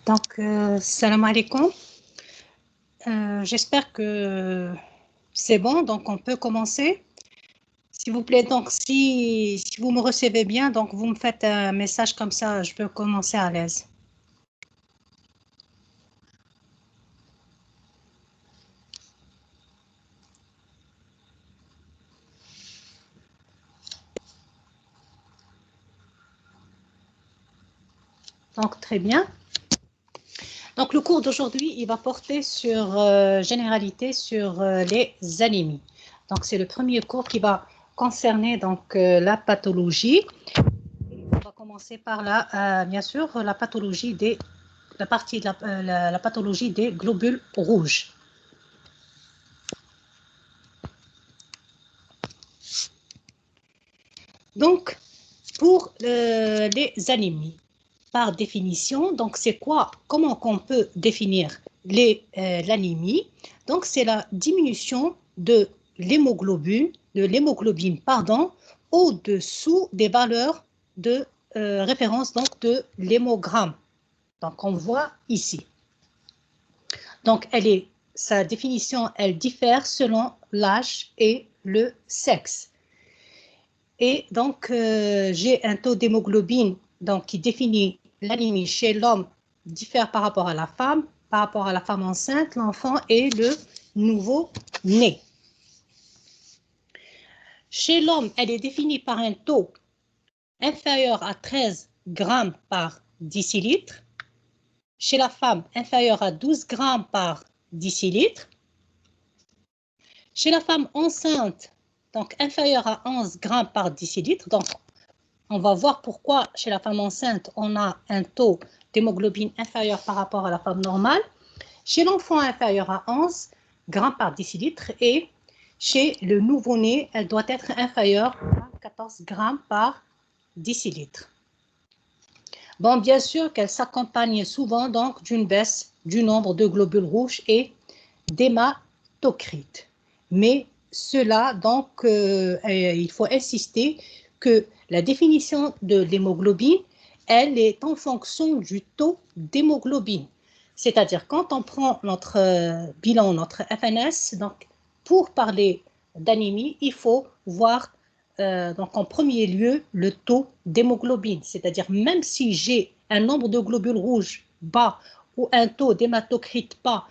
Donc, salam alaikum. J'espère que c'est bon, donc on peut commencer. S'il vous plaît, donc si vous me recevez bien, donc vous me faites un message comme ça, je peux commencer à l'aise. Donc, très bien. Donc, le cours d'aujourd'hui, il va porter sur généralité sur les anémies. Donc, c'est le premier cours qui va concerner donc la pathologie. On va commencer par bien sûr, la pathologie la pathologie des globules rouges. Donc, pour les anémies, par définition, donc c'est quoi? Comment qu'on peut définir l'anémie? Donc, c'est la diminution de l'hémoglobine, au-dessous des valeurs de référence donc de l'hémogramme. Donc, on voit ici. Donc, sa définition, elle diffère selon l'âge et le sexe. Et donc, j'ai un taux d'hémoglobine qui définit l'anémie chez l'homme diffère par rapport à la femme enceinte, l'enfant et le nouveau-né. Chez l'homme, elle est définie par un taux inférieur à 13 grammes par décilitre. Chez la femme, inférieur à 12 grammes par décilitre. Chez la femme enceinte, donc inférieur à 11 grammes par décilitre. Donc, on va voir pourquoi chez la femme enceinte, on a un taux d'hémoglobine inférieur par rapport à la femme normale. Chez l'enfant, inférieur à 11 grammes par décilitre. Et chez le nouveau-né, elle doit être inférieure à 14 grammes par décilitre. Bon, bien sûr qu'elle s'accompagne souvent donc d'une baisse du nombre de globules rouges et d'hématocrites. Mais cela, donc, il faut insister que la définition de l'hémoglobine, elle est en fonction du taux d'hémoglobine. C'est-à-dire, quand on prend notre bilan, notre FNS, donc, pour parler d'anémie, il faut voir donc en premier lieu le taux d'hémoglobine. C'est-à-dire, même si j'ai un nombre de globules rouges bas ou un taux d'hématocrite bas,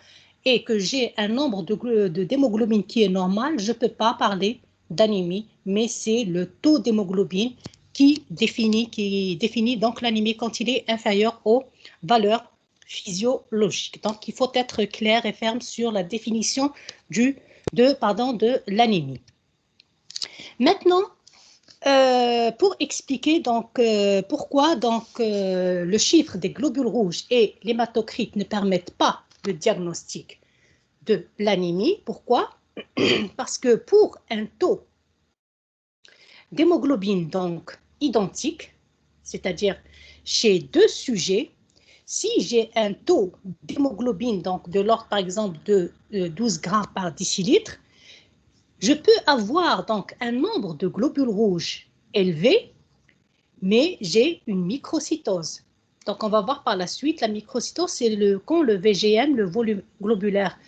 et que j'ai un nombre d'hémoglobine qui est normal, je ne peux pas parler d'anémie, mais c'est le taux d'hémoglobine qui définit donc l'anémie quand il est inférieur aux valeurs physiologiques. Donc, il faut être clair et ferme sur la définition de l'anémie. Maintenant, pour expliquer donc pourquoi donc le chiffre des globules rouges et l'hématocrite ne permettent pas le diagnostic de l'anémie. Pourquoi? Parce que pour un taux d'hémoglobine donc identique, c'est-à-dire chez deux sujets, si j'ai un taux d'hémoglobine donc de l'ordre par exemple de 12 grammes par décilitre, je peux avoir donc un nombre de globules rouges élevé, mais j'ai une microcytose. Donc, on va voir par la suite, la microcytose, c'est quand le VGM, le volume globulaire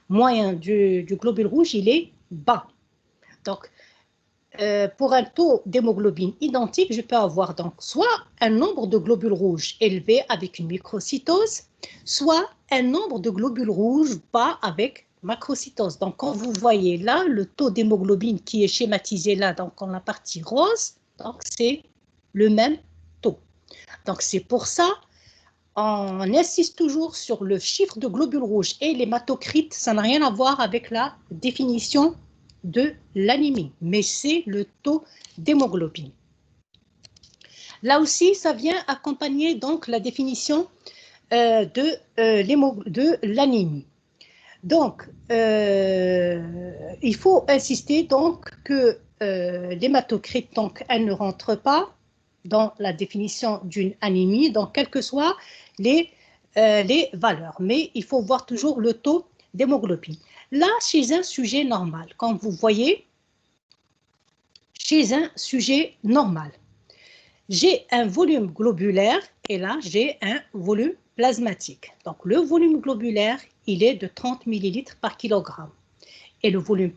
moyen du globule rouge, il est bas. Donc, pour un taux d'hémoglobine identique, je peux avoir donc soit un nombre de globules rouges élevé avec une microcytose, soit un nombre de globules rouges bas avec macrocytose. Donc, quand vous voyez là, le taux d'hémoglobine qui est schématisé là, donc en la partie rose, donc c'est le même taux. Donc, c'est pour ça on insiste toujours sur le chiffre de globules rouges et l'hématocrite, ça n'a rien à voir avec la définition de l'anémie, mais c'est le taux d'hémoglobine. Là aussi, ça vient accompagner donc la définition de l'anémie. Donc, il faut insister donc que l'hématocrite, donc, elle ne rentre pas dans la définition d'une anémie, donc quelles que soient les valeurs. Mais il faut voir toujours le taux d'hémoglobine. Là, chez un sujet normal, comme vous voyez, chez un sujet normal, j'ai un volume globulaire et là, j'ai un volume plasmatique. Donc, le volume globulaire, il est de 30 millilitres par kilogramme. Et le volume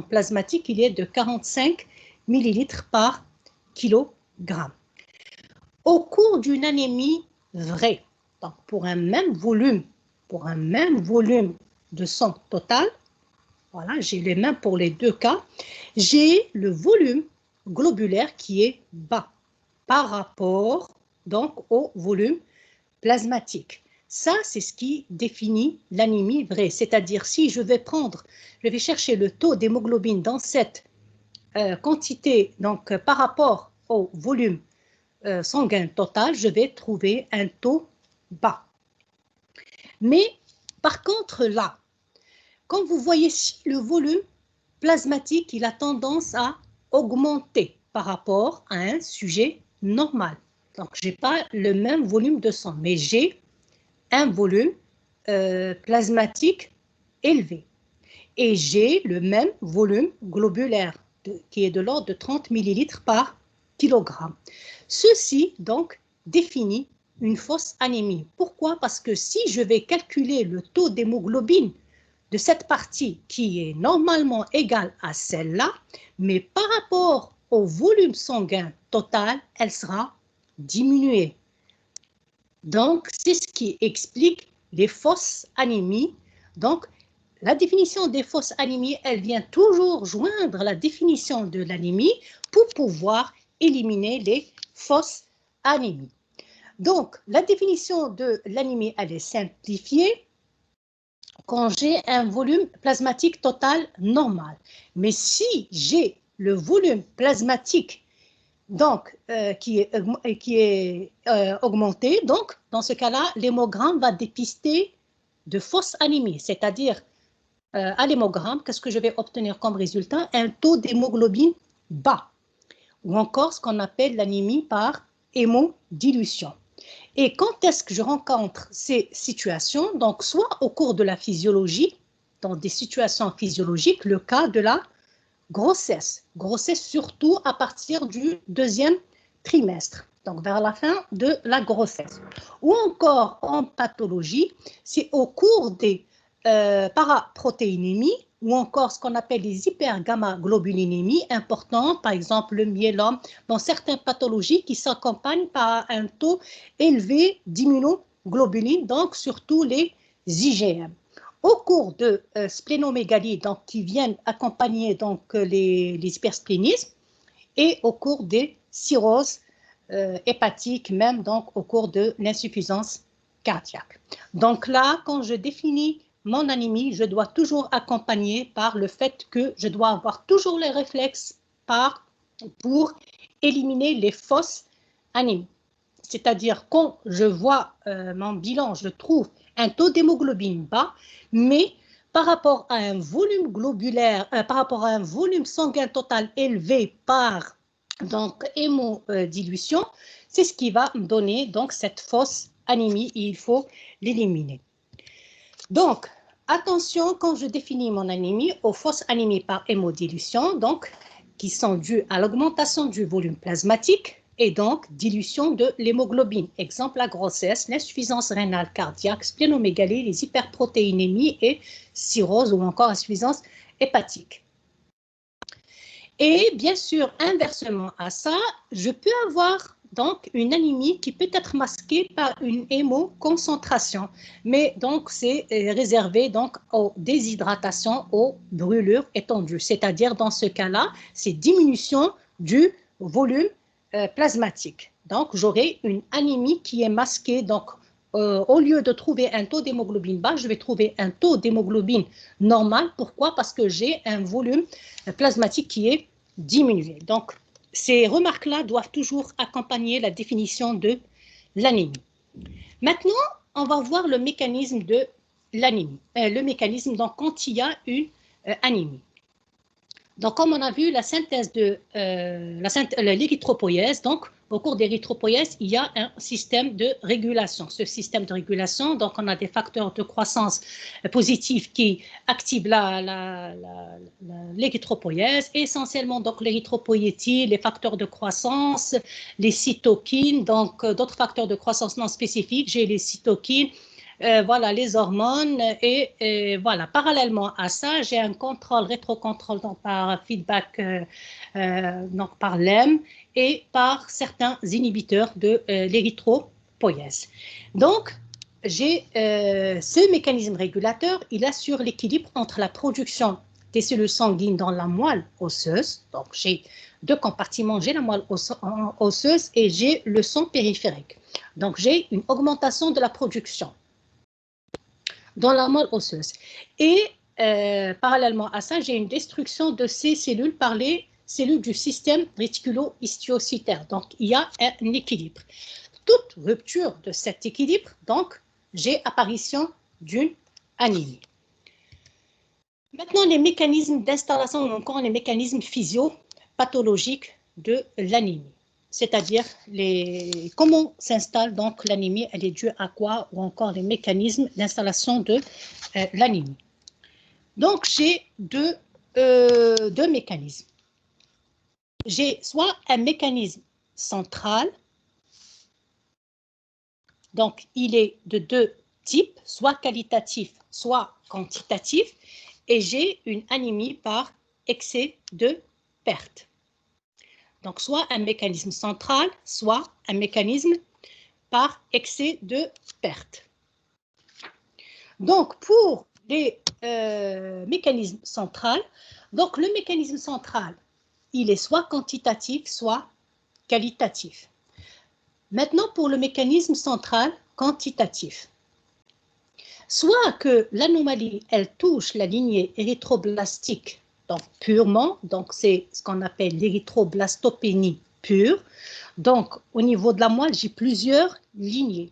plasmatique, il est de 45 millilitres par kilogramme. Au cours d'une anémie vraie, donc pour un même volume de sang total, voilà, j'ai les mêmes pour les deux cas, j'ai le volume globulaire qui est bas par rapport donc au volume plasmatique. Ça, c'est ce qui définit l'anémie vraie. C'est-à-dire, si je vais chercher le taux d'hémoglobine dans cette quantité, donc par rapport au volume sanguin total, je vais trouver un taux bas. Mais par contre, là, quand vous voyez ici, le volume plasmatique, il a tendance à augmenter par rapport à un sujet normal. Donc, je n'ai pas le même volume de sang, mais j'ai un volume plasmatique élevé. Et j'ai le même volume globulaire qui est de l'ordre de 30 millilitres par kilogramme. Ceci, donc, définit une fausse anémie. Pourquoi? Parce que si je vais calculer le taux d'hémoglobine de cette partie qui est normalement égale à celle-là, mais par rapport au volume sanguin total, elle sera diminuée. Donc, c'est ce qui explique les fausses anémies. Donc, la définition des fausses anémies, elle vient toujours joindre la définition de l'anémie pour pouvoir éliminer les fausses anémies. Donc, la définition de l'anémie, elle est simplifiée quand j'ai un volume plasmatique total normal. Mais si j'ai le volume plasmatique donc, qui est augmenté, donc dans ce cas-là, l'hémogramme va dépister de fausses anémies, c'est-à-dire à l'hémogramme, qu'est-ce que je vais obtenir comme résultat? Un taux d'hémoglobine bas, ou encore ce qu'on appelle l'anémie par hémodilution. Et quand est-ce que je rencontre ces situations? Donc, soit au cours de la physiologie, dans des situations physiologiques, le cas de la grossesse surtout à partir du deuxième trimestre, donc vers la fin de la grossesse. Ou encore en pathologie, c'est au cours des paraprotéinémies ou encore ce qu'on appelle les hypergamma-globulinémies importantes, par exemple le myélome, dans certaines pathologies qui s'accompagnent par un taux élevé d'immunoglobuline, donc surtout les IgM. Au cours de splénomégalie, donc qui viennent accompagner donc les hypersplénismes, et au cours des cirrhoses hépatiques, même donc au cours de l'insuffisance cardiaque. Donc là, quand je définis mon anémie, je dois toujours accompagner par le fait que je dois avoir toujours les réflexes pour éliminer les fausses anémies. C'est-à-dire quand je vois mon bilan, je trouve un taux d'hémoglobine bas, mais par rapport à un volume globulaire, par rapport à un volume sanguin total élevé par donc hémodilution, c'est ce qui va me donner donc cette fausse anémie et il faut l'éliminer. Donc, attention quand je définis mon anémie aux fausses anémies par hémodilution, donc qui sont dues à l'augmentation du volume plasmatique et donc dilution de l'hémoglobine. Exemple, la grossesse, l'insuffisance rénale cardiaque, splénomégalie, les hyperprotéinémies et cirrhose ou encore insuffisance hépatique. Et bien sûr, inversement à ça, je peux avoir donc une anémie qui peut être masquée par une hémoconcentration, mais donc c'est réservé donc aux déshydratations, aux brûlures étendues, c'est-à-dire dans ce cas-là, c'est diminution du volume plasmatique. Donc j'aurai une anémie qui est masquée, donc au lieu de trouver un taux d'hémoglobine bas, je vais trouver un taux d'hémoglobine normal. Pourquoi? Parce que j'ai un volume plasmatique qui est diminué. Donc, ces remarques-là doivent toujours accompagner la définition de l'anémie. Maintenant, on va voir le mécanisme de l'anémie. Le mécanisme, donc, quand il y a une anémie. Donc, comme on a vu, la synthèse de l'érythropoïèse, donc, au cours d'érythropoïèse, il y a un système de régulation. Ce système de régulation, donc on a des facteurs de croissance positifs qui activent l'érythropoïèse, essentiellement donc l'érythropoïétine, les facteurs de croissance, les cytokines, donc d'autres facteurs de croissance non spécifiques, j'ai les cytokines, voilà, les hormones et voilà, parallèlement à ça, j'ai un contrôle, rétrocontrôle donc par feedback, donc par l'EM et par certains inhibiteurs de l'érythropoïèse. Donc, j'ai ce mécanisme régulateur, il assure l'équilibre entre la production des cellules sanguines dans la moelle osseuse, donc j'ai deux compartiments, j'ai la moelle osseuse et j'ai le sang périphérique. Donc, j'ai une augmentation de la production dans la moelle osseuse. Et parallèlement à ça, j'ai une destruction de ces cellules par les cellules du système réticulo-histiocytaire. Donc, il y a un équilibre. Toute rupture de cet équilibre, donc, j'ai apparition d'une anémie. Maintenant, les mécanismes d'installation ou encore les mécanismes physiopathologiques de l'anémie. C'est-à-dire comment s'installe donc l'anémie, elle est due à quoi, ou encore les mécanismes d'installation de l'anémie. Donc, j'ai deux mécanismes. J'ai soit un mécanisme central, donc il est de deux types, soit qualitatif, soit quantitatif, et j'ai une anémie par excès de perte. Donc, soit un mécanisme central, soit un mécanisme par excès de perte. Donc, pour les mécanismes centraux, donc le mécanisme central, il est soit quantitatif, soit qualitatif. Maintenant, pour le mécanisme central quantitatif, soit que l'anomalie, elle touche la lignée érythroblastique, donc purement, donc c'est ce qu'on appelle l'érythroblastopénie pure. Donc, au niveau de la moelle, j'ai plusieurs lignées,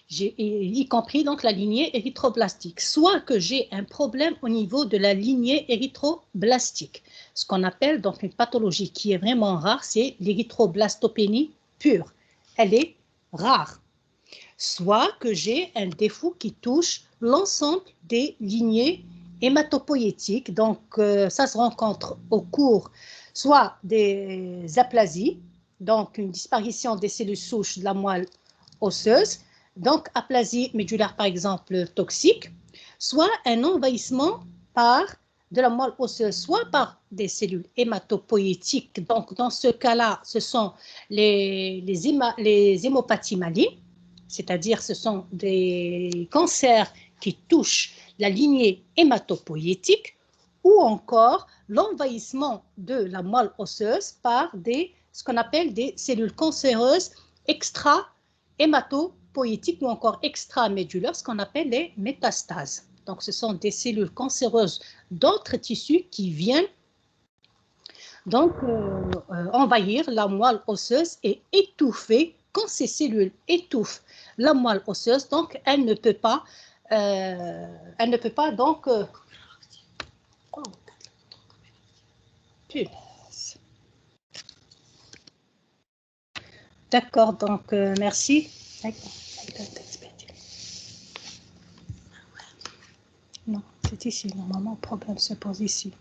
y compris donc la lignée érythroblastique. Soit que j'ai un problème au niveau de la lignée érythroblastique, ce qu'on appelle donc une pathologie qui est vraiment rare, c'est l'érythroblastopénie pure. Elle est rare. Soit que j'ai un défaut qui touche l'ensemble des lignées hématopoïétiques. Donc, ça se rencontre au cours soit des aplasies, donc une disparition des cellules souches de la moelle osseuse, donc aplasie médulaire par exemple toxique, soit un envahissement par de la moelle osseuse, soit par des cellules hématopoïétiques. Donc, dans ce cas-là, ce sont les hémopathies malignes, c'est-à-dire ce sont des cancers qui touchent la lignée hématopoïétique, ou encore l'envahissement de la moelle osseuse par ce qu'on appelle des cellules cancéreuses extra-hématopoïétiques ou encore extramédulaires, ce qu'on appelle les métastases. Donc, ce sont des cellules cancéreuses d'autres tissus qui viennent donc envahir la moelle osseuse et étouffer. Quand ces cellules étouffent la moelle osseuse, donc elle ne peut pas donc d'accord, donc merci. Non, c'est ici. Normalement, le problème se pose ici.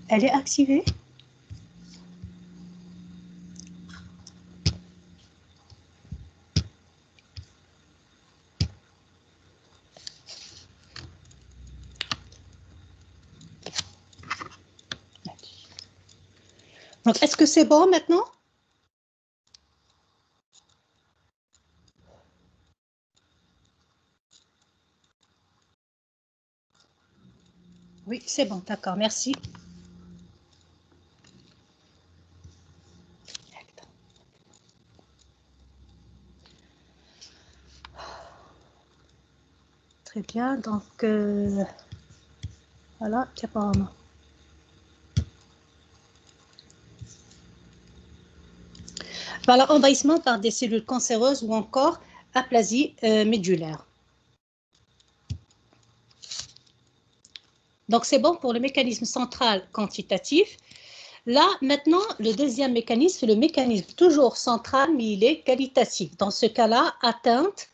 Elle est activée? Donc, est-ce que c'est bon maintenant? Oui, c'est bon, d'accord, merci. Très bien, donc voilà, c'est apparemment. Voilà, envahissement par des cellules cancéreuses ou encore aplasie médulaire. Donc, c'est bon pour le mécanisme central quantitatif. Là, maintenant, le deuxième mécanisme, c'est le mécanisme toujours central, mais il est qualitatif. Dans ce cas-là, atteinte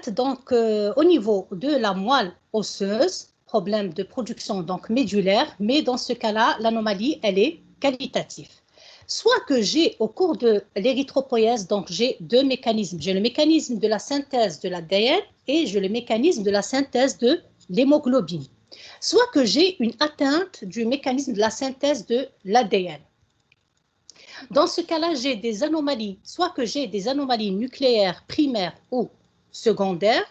donc au niveau de la moelle osseuse, problème de production donc médulaire, mais dans ce cas-là, l'anomalie, elle est qualitative. Soit que j'ai au cours de l'érythropoïèse, donc j'ai deux mécanismes. J'ai le mécanisme de la synthèse de l'ADN et j'ai le mécanisme de la synthèse de l'hémoglobine. Soit que j'ai une atteinte du mécanisme de la synthèse de l'ADN. Dans ce cas-là, j'ai des anomalies, soit que j'ai des anomalies nucléaires primaires ou secondaires,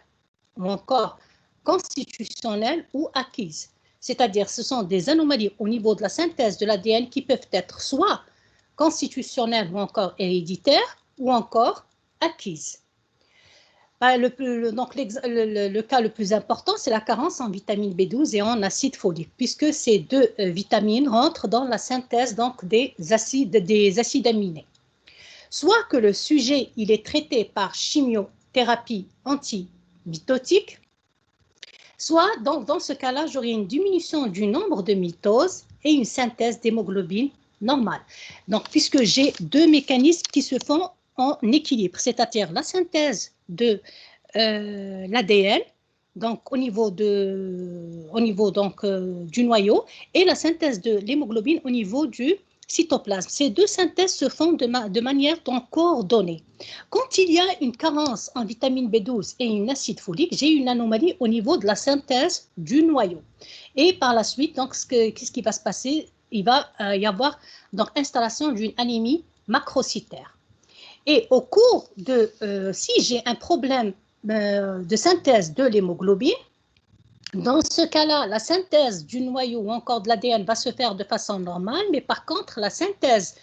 ou encore constitutionnelles ou acquises. C'est-à-dire, ce sont des anomalies au niveau de la synthèse de l'ADN qui peuvent être soit constitutionnelles ou encore héréditaires, ou encore acquises. Le cas le plus important, c'est la carence en vitamine B12 et en acide folique, puisque ces deux vitamines rentrent dans la synthèse donc, des acides aminés. Soit que le sujet il est traité par chimiothérapie antimitotique, soit donc, dans ce cas-là, j'aurai une diminution du nombre de mitoses et une synthèse d'hémoglobine normale. Donc, puisque j'ai deux mécanismes qui se font en équilibre, c'est-à-dire la synthèse de l'ADN, donc au niveau donc, du noyau, et la synthèse de l'hémoglobine au niveau du cytoplasme. Ces deux synthèses se font de manière donc coordonnée. Quand il y a une carence en vitamine B12 et une acide folique, j'ai une anomalie au niveau de la synthèse du noyau. Et par la suite, donc, qu'est-ce qui va se passer? Il va y avoir donc installation d'une anémie macrocytaire. Et au cours de, si j'ai un problème de synthèse de l'hémoglobine, dans ce cas-là, la synthèse du noyau ou encore de l'ADN va se faire de façon normale, mais par contre, la synthèse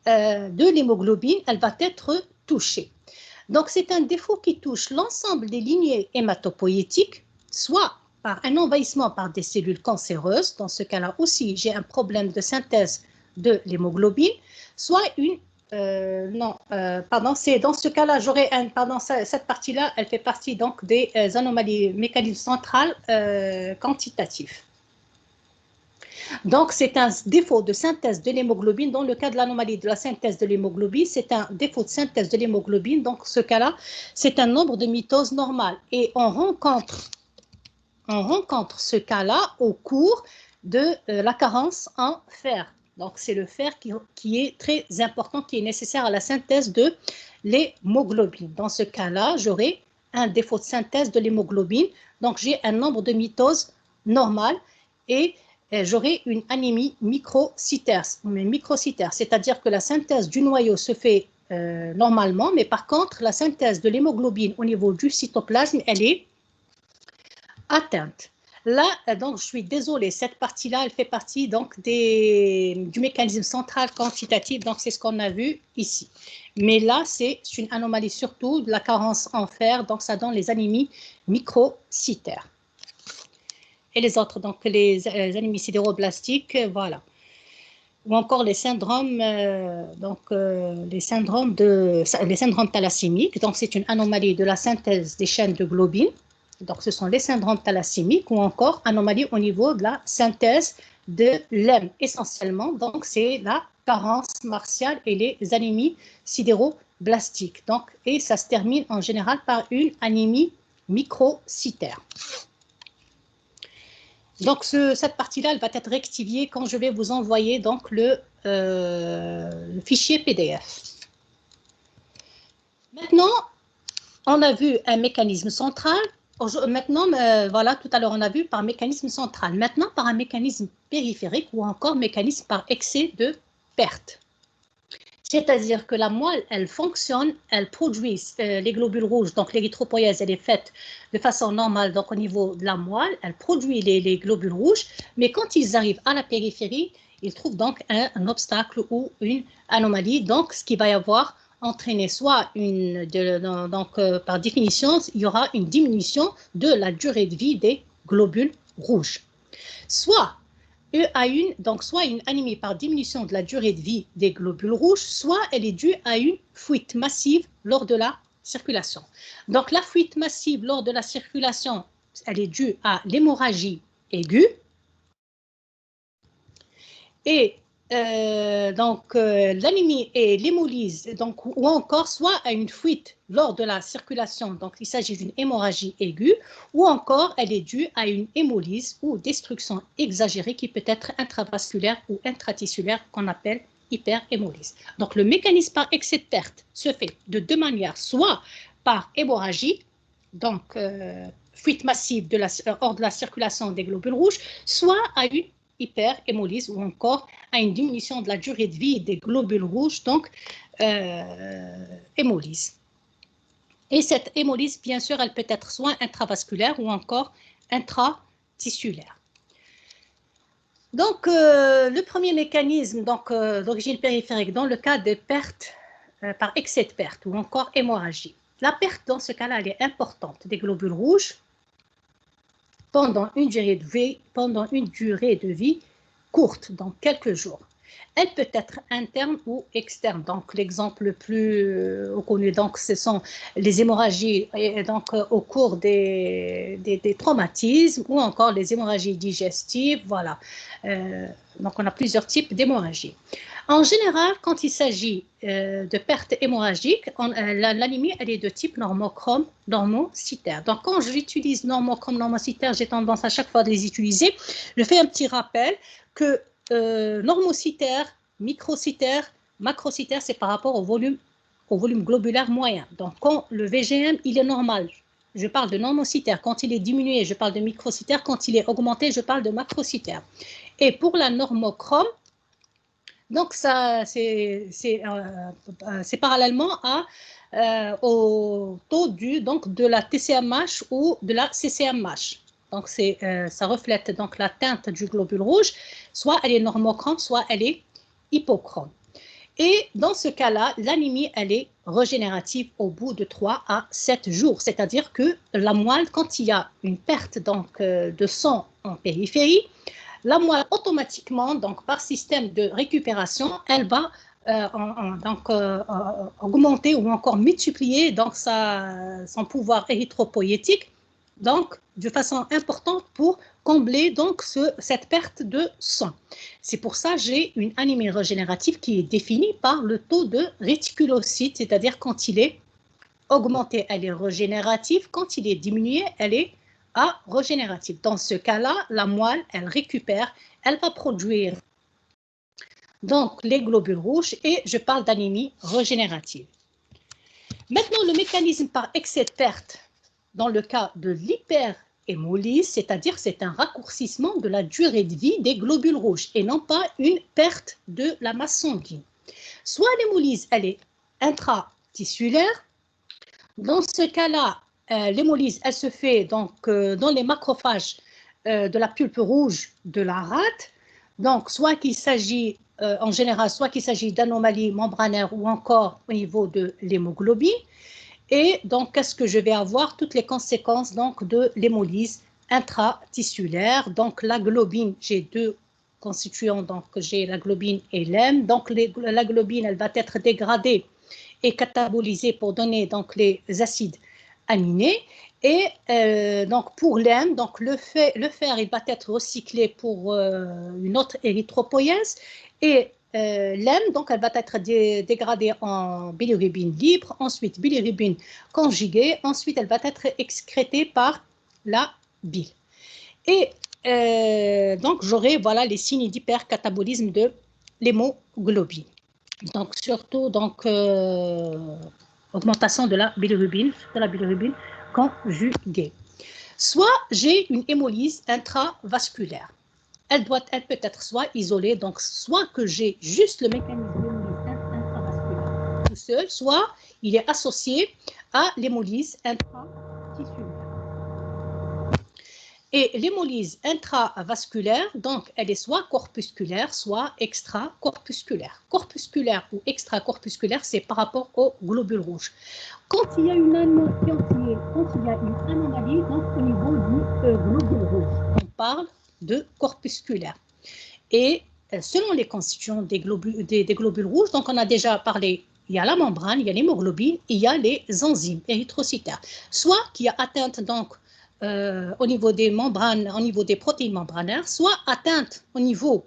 de l'hémoglobine, elle va être touchée. Donc, c'est un défaut qui touche l'ensemble des lignées hématopoïétiques, soit par un envahissement par des cellules cancéreuses, dans ce cas-là aussi, j'ai un problème de synthèse de l'hémoglobine, soit une c'est dans ce cas-là, j'aurais cette partie-là, elle fait partie donc des anomalies mécanismes centrales quantitatifs. Donc, c'est un défaut de synthèse de l'hémoglobine. Dans le cas de l'anomalie de la synthèse de l'hémoglobine, c'est un défaut de synthèse de l'hémoglobine. Donc, ce cas-là, c'est un nombre de mitoses normal. Et on rencontre ce cas-là au cours de la carence en fer. Donc, c'est le fer qui est très important, qui est nécessaire à la synthèse de l'hémoglobine. Dans ce cas-là, j'aurai un défaut de synthèse de l'hémoglobine. Donc, j'ai un nombre de mitoses normal et j'aurai une anémie microcytaire, c'est-à-dire que la synthèse du noyau se fait normalement, mais par contre, la synthèse de l'hémoglobine au niveau du cytoplasme, elle est atteinte. Là, donc, je suis désolée, cette partie-là, elle fait partie donc du mécanisme central quantitatif, donc c'est ce qu'on a vu ici. Mais là, c'est une anomalie surtout de la carence en fer, donc ça donne les anémies microcytaires. Et les autres, donc les anémies sidéroblastiques, voilà. Ou encore les syndromes, les syndromes thalassémiques, donc c'est une anomalie de la synthèse des chaînes de globine. Donc, ce sont les syndromes thalassémiques ou encore anomalies au niveau de la synthèse de l'hème. Essentiellement, donc, c'est la carence martiale et les anémies sidéroblastiques. Donc, et ça se termine en général par une anémie microcytaire. Donc, cette partie-là, elle va être rectifiée quand je vais vous envoyer donc le fichier PDF. Maintenant, on a vu un mécanisme central. Maintenant, voilà, tout à l'heure, on a vu par mécanisme central. Maintenant, par un mécanisme périphérique ou encore mécanisme par excès de perte. C'est-à-dire que la moelle, elle fonctionne, elle produit les globules rouges, donc l'érythropoïèse, elle est faite de façon normale, donc au niveau de la moelle, elle produit les globules rouges, mais quand ils arrivent à la périphérie, ils trouvent donc un obstacle ou une anomalie, donc ce qui va y avoir entraîner soit par définition, il y aura une diminution de la durée de vie des globules rouges. Soit soit une anémie par diminution de la durée de vie des globules rouges, soit elle est due à une fuite massive lors de la circulation. Donc la fuite massive lors de la circulation, elle est due à l'hémorragie aiguë. Et l'anémie et l'hémolyse, donc, ou encore soit à une fuite lors de la circulation, donc il s'agit d'une hémorragie aiguë, ou encore elle est due à une hémolyse ou destruction exagérée qui peut être intravasculaire ou intratissulaire qu'on appelle hyperhémolyse. Donc le mécanisme par excès de perte se fait de deux manières, soit par hémorragie, donc fuite massive hors de la circulation des globules rouges, soit à une hyperhémolyse ou encore à une diminution de la durée de vie des globules rouges, donc hémolyse. Et cette hémolyse, bien sûr, elle peut être soit intravasculaire ou encore intratissulaire. Donc, le premier mécanisme d'origine périphérique, dans le cas de perte par excès de perte ou encore hémorragie. La perte, dans ce cas-là, elle est importante des globules rouges pendant une durée de vie courte, donc quelques jours. Elle peut être interne ou externe. Donc, l'exemple le plus connu, donc, ce sont les hémorragies au cours des traumatismes ou encore les hémorragies digestives. Voilà. Donc, on a plusieurs types d'hémorragies. En général, quand il s'agit de perte hémorragique, l'anémie, elle est de type normochrome, normocytaire. Donc, quand j'utilise normochrome, normocytaire, j'ai tendance à chaque fois de les utiliser. Je fais un petit rappel que normocytaire, microcytaire, macrocytaire, c'est par rapport au volume globulaire moyen. Donc, quand le VGM, il est normal, je parle de normocytaire. Quand il est diminué, je parle de microcytaire. Quand il est augmenté, je parle de macrocytaire. Et pour la normochrome, donc ça, c'est parallèlement au taux de la TCMH ou de la CCMH. Donc, ça reflète donc la teinte du globule rouge, soit elle est normochrome, soit elle est hypochrome. Et dans ce cas-là, l'anémie, elle est régénérative au bout de 3 à 7 jours. C'est-à-dire que la moelle, quand il y a une perte de sang en périphérie, la moelle, automatiquement, donc par système de récupération, elle va augmenter ou encore multiplier donc, son pouvoir érythropoïétique donc, de façon importante pour combler donc, cette perte de sang. C'est pour ça que j'ai une anémie régénérative qui est définie par le taux de réticulocytes, c'est-à-dire quand il est augmenté, elle est régénérative, quand il est diminué, elle est régénérative. Dans ce cas-là, la moelle, elle récupère, elle va produire donc les globules rouges et je parle d'anémie régénérative. Maintenant, le mécanisme par excès de perte, dans le cas de l'hyperhémolyse, c'est-à-dire c'est un raccourcissement de la durée de vie des globules rouges et non pas une perte de la masse sanguine. Soit l'hémolyse, elle est intratissulaire. Dans ce cas-là, l'hémolyse, elle se fait donc dans les macrophages de la pulpe rouge de la rate. Donc, soit qu'il s'agit, en général, soit qu'il s'agit d'anomalies membranaires ou encore au niveau de l'hémoglobine. Et donc, qu'est-ce que je vais avoir? Toutes les conséquences donc, de l'hémolyse intratissulaire. Donc, la globine, j'ai deux constituants, donc j'ai la globine et l'hème. Donc, la globine, elle va être dégradée et catabolisée pour donner donc, les acides aminés. Et donc, pour l'hème, donc, le fer, il va être recyclé pour une autre érythropoïèse. Et l'hème, donc, elle va être dégradée en bilirubine libre, ensuite bilirubine conjuguée, ensuite elle va être excrétée par la bile. Et donc, j'aurai voilà, les signes d'hypercatabolisme de l'hémoglobine. Donc, surtout, donc, augmentation de la bilirubine conjuguée. Soit j'ai une hémolyse intravasculaire. Elle peut être soit isolée, donc soit que j'ai juste le mécanisme d'hémolyse intravasculaire tout seul, soit il est associé à l'hémolyse intratissulaire. Et l'hémolyse intravasculaire, donc, elle est soit corpusculaire, soit extracorpusculaire. Corpusculaire ou extracorpusculaire, c'est par rapport aux globules rouges. Quand il y a une anomalie, donc, au niveau du globule rouge, on parle de corpusculaire. Et selon les constituants des globules rouges, donc on a déjà parlé, il y a la membrane, il y a l'hémoglobine, il y a les enzymes érythrocytaires. Soit qui a atteinte donc au niveau des membranes, au niveau des protéines membranaires, soit atteinte au niveau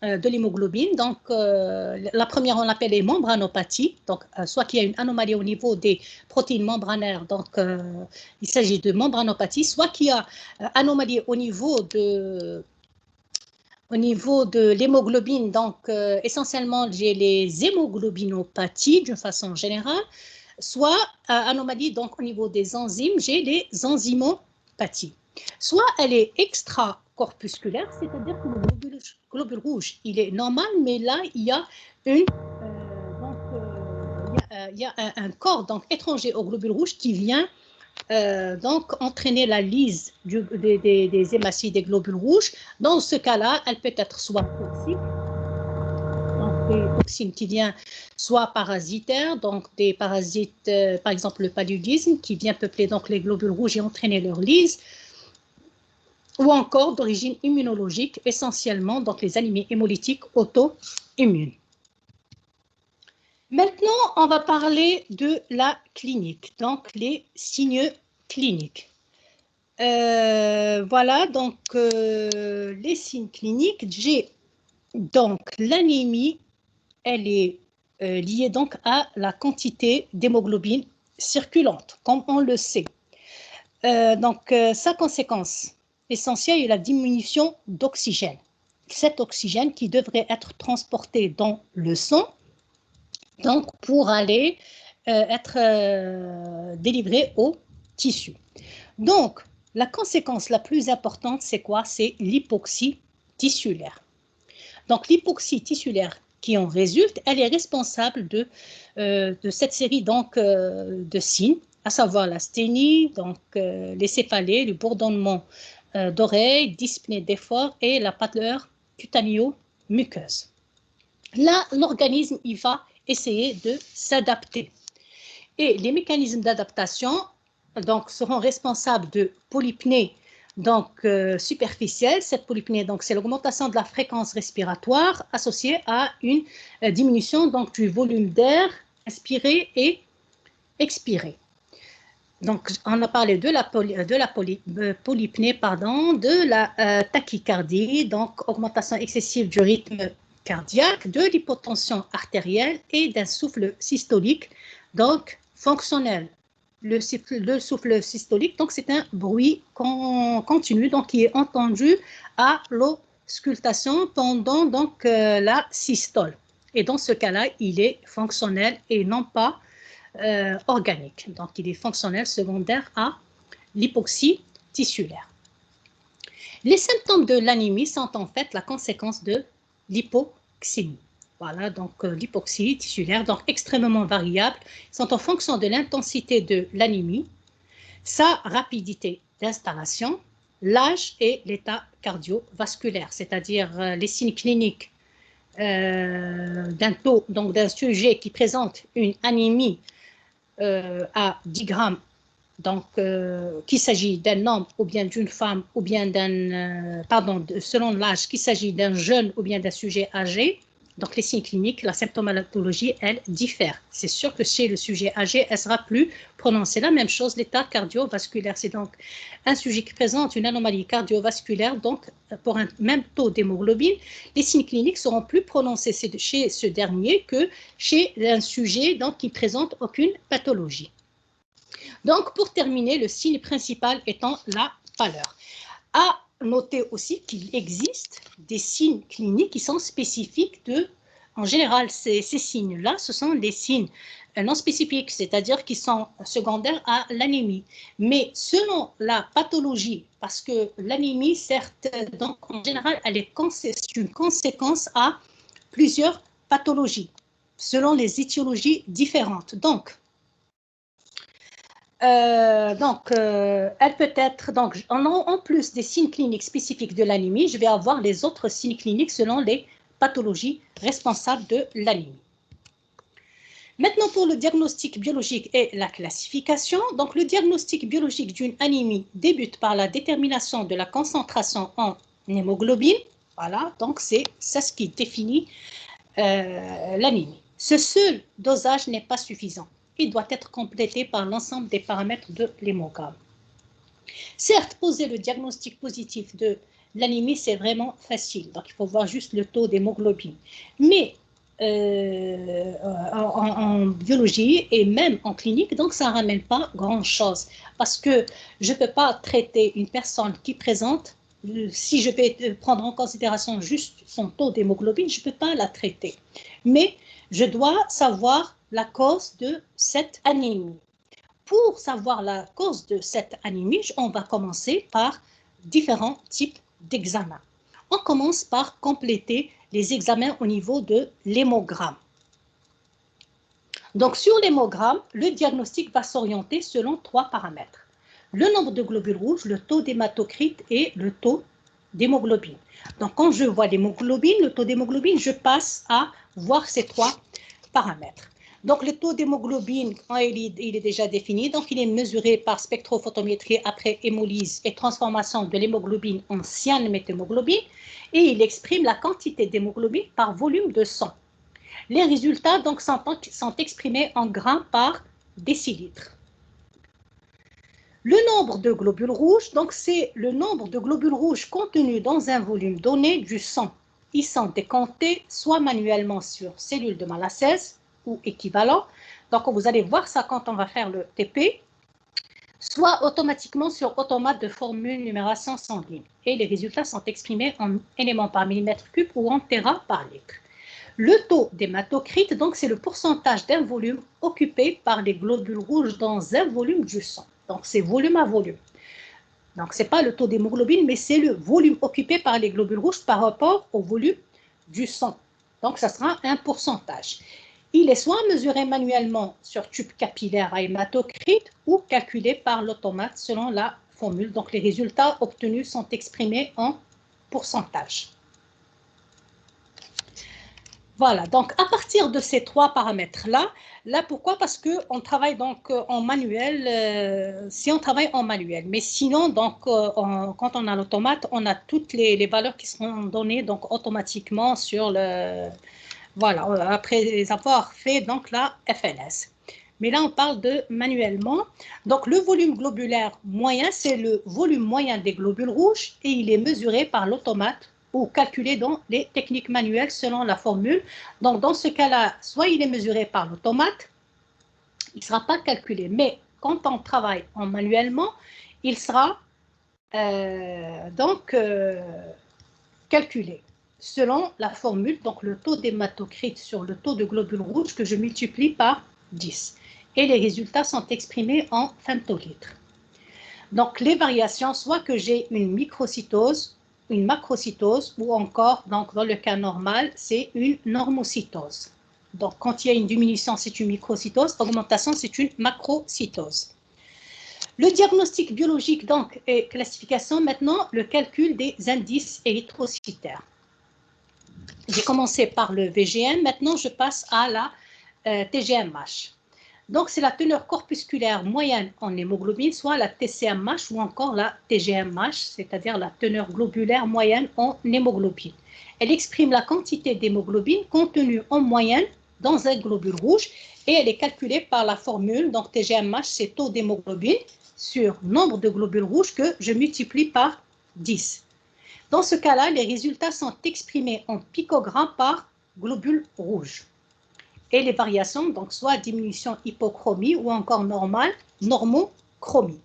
de l'hémoglobine. Donc, la première, on l'appelle les membranopathies. Donc, soit qu'il y a une anomalie au niveau des protéines membranaires, donc il s'agit de membranopathie, soit qu'il y a anomalie au niveau de l'hémoglobine. Donc, essentiellement, j'ai les hémoglobinopathies d'une façon générale, soit anomalie donc au niveau des enzymes, j'ai les enzymopathies. Soit elle est extracorpusculaire, c'est-à-dire que le globule rouge, il est normal, mais là, il y a un corps donc, étranger au globule rouge qui vient donc entraîner la lyse des hématies des globules rouges. Dans ce cas-là, elle peut être soit toxique, donc des toxines qui viennent soit parasitaires, donc des parasites, par exemple le paludisme, qui vient peupler donc les globules rouges et entraîner leur lyse, ou encore d'origine immunologique, essentiellement donc les anémies hémolytiques auto-immunes. Maintenant, on va parler de la clinique, donc les signes cliniques. Voilà, donc les signes cliniques. J'ai donc l'anémie, elle est liée donc à la quantité d'hémoglobine circulante, comme on le sait. Donc, sa conséquence essentielle est la diminution d'oxygène. Cet oxygène qui devrait être transporté dans le sang, donc pour aller être délivré au tissu. Donc, la conséquence la plus importante, c'est quoi? C'est l'hypoxie tissulaire. Donc, l'hypoxie tissulaire qui en résulte, elle est responsable de cette série donc, de signes, à savoir l'asthénie, donc les céphalées, le bourdonnement d'oreilles, dyspnée d'effort et la pâleur cutaneo-muqueuse. Là, l'organisme, il va essayer de s'adapter. Et les mécanismes d'adaptation donc, seront responsables de polypnées donc, superficielle. Cette polypnée, donc, c'est l'augmentation de la fréquence respiratoire associée à une diminution donc, du volume d'air inspiré et expiré. Donc, on a parlé de la polypnée, pardon, de la tachycardie, donc augmentation excessive du rythme cardiaque, de l'hypotension artérielle et d'un souffle systolique, donc fonctionnel. Le souffle systolique, donc c'est un bruit continu, donc qui est entendu à l'auscultation pendant donc la systole. Et dans ce cas-là, il est fonctionnel et non pas organique. Donc, il est fonctionnel secondaire à l'hypoxie tissulaire. Les symptômes de l'anémie sont en fait la conséquence de l'hypoxémie. Voilà, donc l'hypoxie tissulaire, donc extrêmement variable, sont en fonction de l'intensité de l'anémie, sa rapidité d'installation, l'âge et l'état cardiovasculaire, c'est-à-dire les signes cliniques d'un sujet qui présente une anémie à 10 grammes, donc qu'il s'agit d'un homme ou bien d'une femme ou bien d'un, selon l'âge, qu'il s'agit d'un jeune ou bien d'un sujet âgé. Donc les signes cliniques, la symptomatologie, elle diffère. C'est sûr que chez le sujet âgé, elle sera plus prononcée. La même chose, l'état cardiovasculaire, c'est donc un sujet qui présente une anomalie cardiovasculaire, donc pour un même taux d'hémoglobine, les signes cliniques seront plus prononcés chez ce dernier que chez un sujet donc, qui ne présente aucune pathologie. Donc pour terminer, le signe principal étant la pâleur. À noter aussi qu'il existe des signes cliniques qui sont spécifiques en général, ces signes-là, ce sont des signes non spécifiques, c'est-à-dire qui sont secondaires à l'anémie. Mais selon la pathologie, parce que l'anémie, certes, donc en général, c'est une conséquence à plusieurs pathologies, selon les étiologies différentes. Donc, elle peut être, donc, en plus des signes cliniques spécifiques de l'anémie, je vais avoir les autres signes cliniques selon les pathologies responsables de l'anémie. Maintenant, pour le diagnostic biologique et la classification, donc le diagnostic biologique d'une anémie débute par la détermination de la concentration en hémoglobine. Voilà, donc c'est ça ce qui définit l'anémie. Ce seul dosage n'est pas suffisant. Il doit être complété par l'ensemble des paramètres de l'hémogramme. Certes, poser le diagnostic positif de l'anémie, c'est vraiment facile. Donc, il faut voir juste le taux d'hémoglobine. Mais en biologie et même en clinique, donc ça ne ramène pas grand-chose. Parce que je ne peux pas traiter une personne qui présente, si je vais prendre en considération juste son taux d'hémoglobine, je ne peux pas la traiter. Mais je dois savoir la cause de cette anémie. Pour savoir la cause de cette anémie, on va commencer par différents types d'examens. On commence par compléter les examens au niveau de l'hémogramme. Donc, sur l'hémogramme, le diagnostic va s'orienter selon 3 paramètres. Le nombre de globules rouges, le taux d'hématocrite et le taux d'hémoglobine. Donc, quand je vois l'hémoglobine, le taux d'hémoglobine, je passe à voir ces 3 paramètres. Donc, le taux d'hémoglobine, il est déjà défini. Donc, il est mesuré par spectrophotométrie après hémolyse et transformation de l'hémoglobine en cyanéméthémoglobine. Et il exprime la quantité d'hémoglobine par volume de sang. Les résultats donc, sont exprimés en grammes par décilitre. Le nombre de globules rouges, donc c'est le nombre de globules rouges contenus dans un volume donné du sang. Ils sont décomptés soit manuellement sur cellules de Malassez ou équivalent. Donc, vous allez voir ça quand on va faire le TP, soit automatiquement sur automate de formule numération sanguine. Et les résultats sont exprimés en éléments par millimètre cube ou en téra par litre. Le taux d'hématocrite, donc c'est le pourcentage d'un volume occupé par les globules rouges dans un volume du sang. Donc, c'est volume à volume. Donc, ce n'est pas le taux d'hémoglobine, mais c'est le volume occupé par les globules rouges par rapport au volume du sang. Donc, ça sera un pourcentage. Il est soit mesuré manuellement sur tube capillaire à hématocrite ou calculé par l'automate selon la formule. Donc, les résultats obtenus sont exprimés en pourcentage. Voilà, donc à partir de ces 3 paramètres-là, pourquoi? Parce qu'on travaille donc en manuel, si on travaille en manuel. Mais sinon, donc, quand on a l'automate, on a toutes les valeurs qui seront données donc, automatiquement sur le... Voilà, après avoir fait donc la FLS. Mais là, on parle de manuellement. Donc, le volume globulaire moyen, c'est le volume moyen des globules rouges et il est mesuré par l'automate ou calculé dans les techniques manuelles selon la formule. Donc, dans ce cas-là, soit il est mesuré par l'automate, il ne sera pas calculé. Mais quand on travaille en manuellement, il sera calculé selon la formule, donc le taux d'hématocrite sur le taux de globules rouges que je multiplie par 10. Et les résultats sont exprimés en femtolitres. Donc, les variations, soit que j'ai une microcytose, une macrocytose, ou encore, donc, dans le cas normal, c'est une normocytose. Donc, quand il y a une diminution, c'est une microcytose, augmentation, c'est une macrocytose. Le diagnostic biologique, donc, et classification, maintenant, le calcul des indices érythrocytaires. J'ai commencé par le VGM, maintenant je passe à la TGMH. Donc, c'est la teneur corpusculaire moyenne en hémoglobine, soit la TCMH ou encore la TGMH, c'est-à-dire la teneur globulaire moyenne en hémoglobine. Elle exprime la quantité d'hémoglobine contenue en moyenne dans un globule rouge et elle est calculée par la formule, donc TGMH, c'est taux d'hémoglobine sur nombre de globules rouges que je multiplie par 10. Dans ce cas-là, les résultats sont exprimés en picogrammes par globule rouge. Et les variations, donc soit diminution hypochromie ou encore normochromie.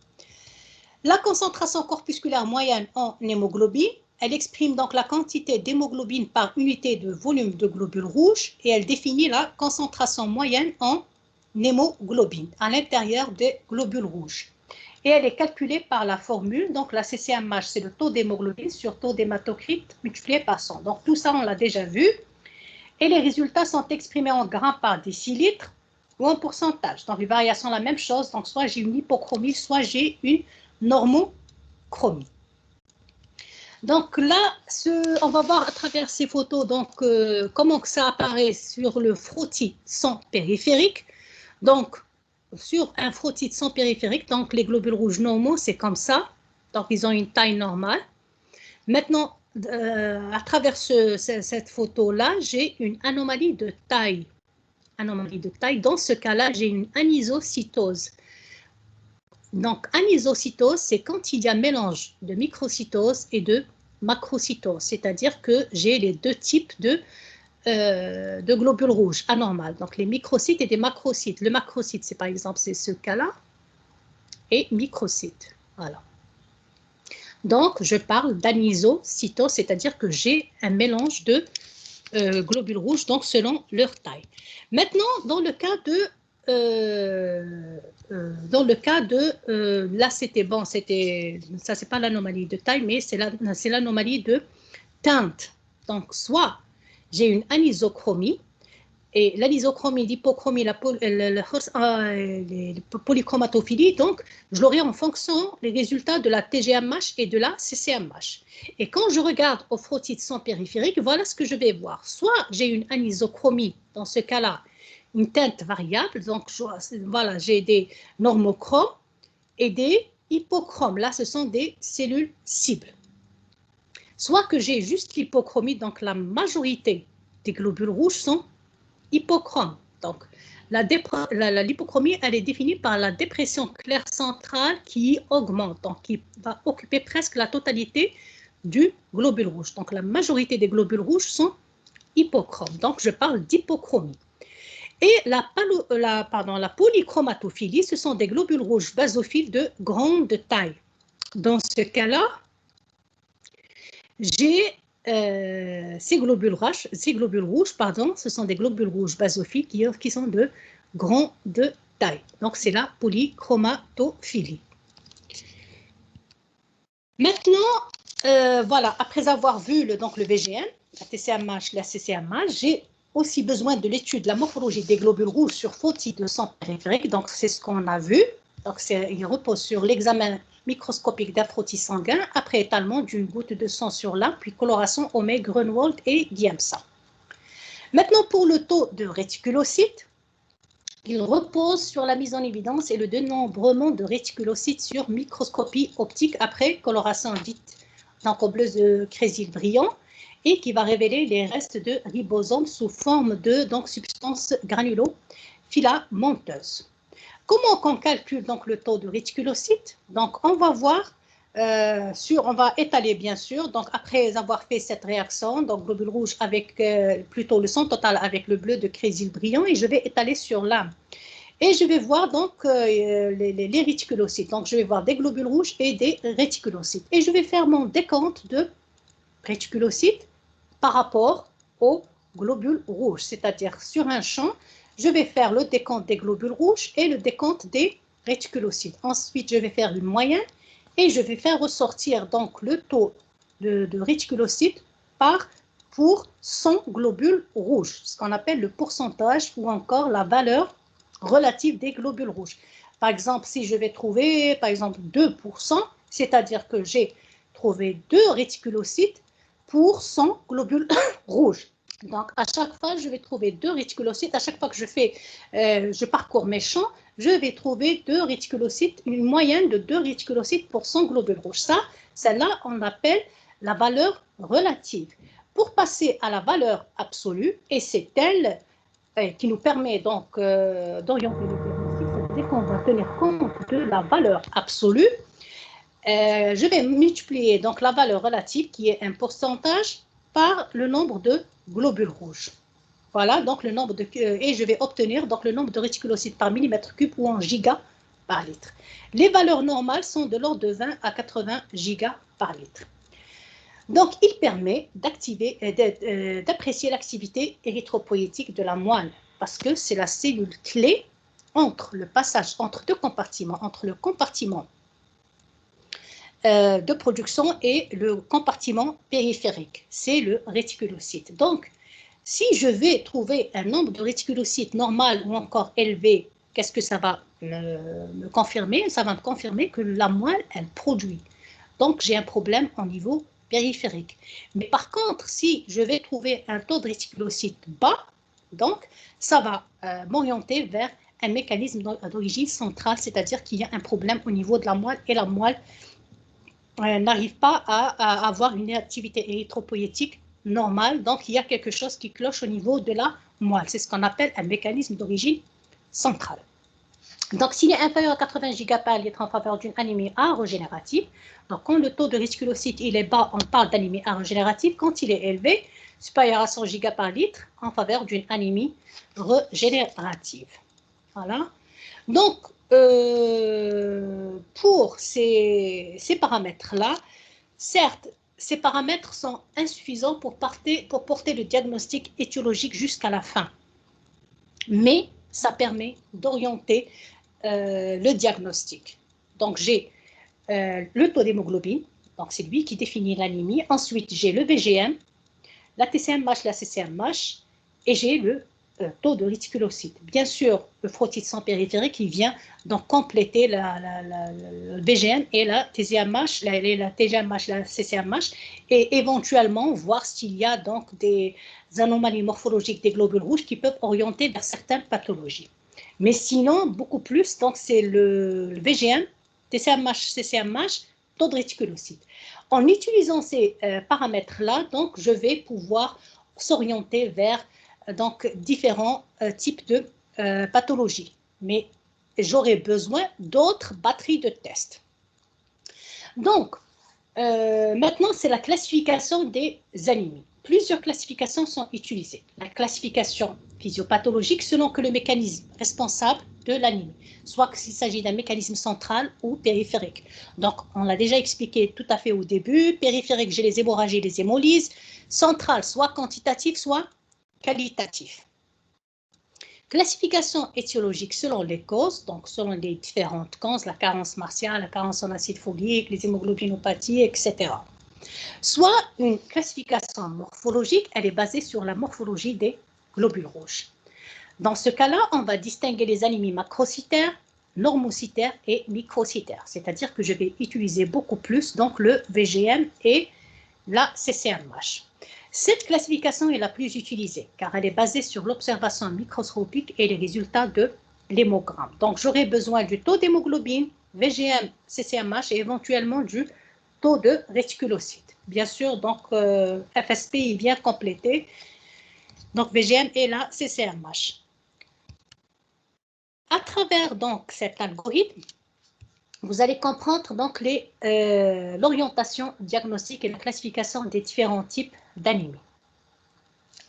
La concentration corpusculaire moyenne en hémoglobine, elle exprime donc la quantité d'hémoglobine par unité de volume de globules rouges et elle définit la concentration moyenne en hémoglobine à l'intérieur des globules rouges. Et elle est calculée par la formule, donc la CCMH, c'est le taux d'hémoglobine sur taux d'hématocrite multiplié par 100. Donc tout ça, on l'a déjà vu. Et les résultats sont exprimés en grammes par décilitre ou en pourcentage. Donc, les variations, la même chose. Donc, soit j'ai une hypochromie, soit j'ai une normochromie. Donc là, on va voir à travers ces photos donc, comment que ça apparaît sur le frottis sans périphérique. Donc, sur un frottis sans périphérique, donc les globules rouges normaux, c'est comme ça. Donc, ils ont une taille normale. Maintenant, à travers cette photo-là, j'ai une anomalie de taille. Dans ce cas-là, j'ai une anisocytose. Donc, anisocytose, c'est quand il y a mélange de microcytose et de macrocytose, c'est-à-dire que j'ai les deux types de globules rouges anormales, donc les microcytes et des macrocytes. Le macrocyte, c'est par exemple, c'est ce cas-là, et microcyte, voilà. Donc, je parle d'anisocytose, c'est-à-dire que j'ai un mélange de globules rouges, donc selon leur taille. Maintenant, dans le cas de là, c'était bon, c'était, ça, c'est pas l'anomalie de taille, mais c'est l'anomalie de teinte. Donc, soit j'ai une anisochromie, et l'anisochromie, l'hypochromie, la polychromatophilie, donc je l'aurai en fonction des résultats de la TGMH et de la CCMH. Et quand je regarde au frotide sans périphérique, voilà ce que je vais voir. Soit j'ai une anisochromie, dans ce cas-là, une teinte variable, donc voilà, j'ai des normochromes et des hypochromes. Là, ce sont des cellules cibles. Soit que j'ai juste l'hypochromie, donc la majorité des globules rouges sont hypochrome. Donc, l'hypochromie, elle est définie par la dépression claire centrale qui augmente, donc qui va occuper presque la totalité du globule rouge. Donc, la majorité des globules rouges sont hypochromes. Donc, je parle d'hypochromie. Et la polychromatophilie, ce sont des globules rouges basophiles de grande taille. Dans ce cas-là, j'ai ces globules rouges, ce sont des globules rouges basophiles qui sont de grande taille. Donc, c'est la polychromatophilie. Maintenant, voilà, après avoir vu le VGN, la TCMH, la CCMH, j'ai aussi besoin de l'étude de la morphologie des globules rouges sur photide de sang périphérique. Donc, c'est ce qu'on a vu. Donc, il repose sur l'examen microscopique d'un frottis sanguin après étalement d'une goutte de sang sur l'un, puis coloration au May, Grunwald et Giemsa. Maintenant, pour le taux de réticulocytes, il repose sur la mise en évidence et le dénombrement de réticulocytes sur microscopie optique après coloration dite au bleu de Crésil-Brillant et qui va révéler les restes de ribosomes sous forme de substances granulofilamenteuse. Comment on calcule donc le taux de réticulocytes? Donc, on va voir, on va étaler bien sûr, donc après avoir fait cette réaction, donc globule rouge avec plutôt le sang total avec le bleu de Crésil-Brillant, et je vais étaler sur l'âme. Et je vais voir donc les réticulocytes. Donc, je vais voir des globules rouges et des réticulocytes. Et je vais faire mon décompte de réticulocytes par rapport aux globules rouges, c'est-à-dire sur un champ, je vais faire le décompte des globules rouges et le décompte des réticulocytes. Ensuite, je vais faire une moyenne et je vais faire ressortir donc le taux de réticulocytes pour 100 globules rouges, ce qu'on appelle le pourcentage ou encore la valeur relative des globules rouges. Par exemple, si je vais trouver, par exemple, 2%, c'est-à-dire que j'ai trouvé 2 réticulocytes pour 100 globules rouges. Donc, à chaque fois, je vais trouver 2 réticulocytes. À chaque fois que je parcours mes champs, je vais trouver 2 réticulocytes, une moyenne de 2 réticulocytes pour 100 globules rouges. Celle-là, on l'appelle la valeur relative. Pour passer à la valeur absolue, et c'est elle qui nous permet donc d'orienter le diagnostic, c'est-à-dire qu'on va tenir compte de la valeur absolue. Je vais multiplier donc la valeur relative, qui est un pourcentage, par le nombre de globules rouges. Voilà, donc le nombre et je vais obtenir donc le nombre de réticulocytes par millimètre cube ou en giga par litre. Les valeurs normales sont de l'ordre de 20 à 80 gigas par litre. Donc, il permet d'apprécier l'activité érythropoïétique de la moelle, parce que c'est la cellule clé entre le passage entre deux compartiments, entre le compartiment de production et le compartiment périphérique, c'est le réticulocyte. Donc, si je vais trouver un nombre de réticulocytes normal ou encore élevé, qu'est-ce que ça va me confirmer? Ça va me confirmer que la moelle, elle produit. Donc, j'ai un problème au niveau périphérique. Mais par contre, si je vais trouver un taux de réticulocytes bas, donc, ça va m'orienter vers un mécanisme d'origine centrale, c'est-à-dire qu'il y a un problème au niveau de la moelle et la moelle n'arrive pas à avoir une activité érythropoïétique normale. Donc, il y a quelque chose qui cloche au niveau de la moelle. C'est ce qu'on appelle un mécanisme d'origine centrale. Donc, s'il est inférieur à 80 gigas par litre en faveur d'une anémie A régénérative, donc quand le taux de réticulocytes il est bas, on parle d'anémie A régénérative. Quand il est élevé, supérieur à 100 gigas par litre en faveur d'une anémie régénérative. Voilà. Donc, pour ces paramètres-là, certes, ces paramètres sont insuffisants pour porter le diagnostic étiologique jusqu'à la fin. Mais ça permet d'orienter le diagnostic. Donc, j'ai le taux d'hémoglobine, donc c'est lui qui définit l'anémie. Ensuite, j'ai le VGM, la TCMH, la CCMH, et j'ai le taux de réticulocytes. Bien sûr, le frottis de sang périphérique qui vient donc compléter le VGM et la TCMH, la TGMH, la CCMH, et éventuellement voir s'il y a donc des anomalies morphologiques des globules rouges qui peuvent orienter vers certaines pathologies. Mais sinon, beaucoup plus, donc c'est le VGM, TCMH, CCMH, taux de réticulocytes. En utilisant ces paramètres-là, donc je vais pouvoir s'orienter vers donc différents types de pathologies. Mais j'aurai besoin d'autres batteries de tests. Donc, maintenant, c'est la classification des anémies. Plusieurs classifications sont utilisées. La classification physiopathologique selon que le mécanisme responsable de l'anémie, soit qu'il s'agit d'un mécanisme central ou périphérique. Donc, on l'a déjà expliqué tout à fait au début. Périphérique, j'ai les hémorragies, les hémolyses. Central, soit quantitatif, soit qualitatif. Classification étiologique selon les causes, donc selon les différentes causes, la carence martiale, la carence en acide folique, les hémoglobinopathies, etc. Soit une classification morphologique, elle est basée sur la morphologie des globules rouges. Dans ce cas-là, on va distinguer les anémies macrocytaires, normocytaires et microcytaires, c'est-à-dire que je vais utiliser beaucoup plus donc le VGM et la CCMH. Cette classification est la plus utilisée car elle est basée sur l'observation microscopique et les résultats de l'hémogramme. Donc, j'aurai besoin du taux d'hémoglobine, VGM, CCMH et éventuellement du taux de réticulocytes. Bien sûr, donc FSP est bien complété, donc VGM et la CCMH. À travers donc cet algorithme, vous allez comprendre donc l'orientation diagnostique et la classification des différents types d'anémie.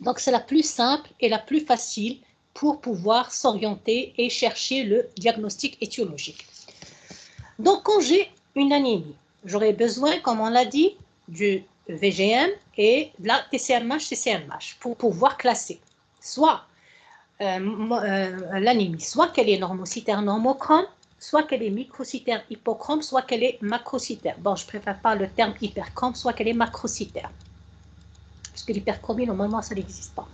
Donc, c'est la plus simple et la plus facile pour pouvoir s'orienter et chercher le diagnostic étiologique. Donc, quand j'ai une anémie, j'aurai besoin, comme on l'a dit, du VGM et de la TCMH, CCMH pour pouvoir classer soit l'anémie, soit qu'elle est normocytaire normochrome, soit qu'elle est microcytaire hypochrome, soit qu'elle est macrocytaire. Bon, je ne préfère pas le terme hyperchrome, soit qu'elle est macrocytaire. Parce que l'hyperchromie, normalement, ça n'existe pas.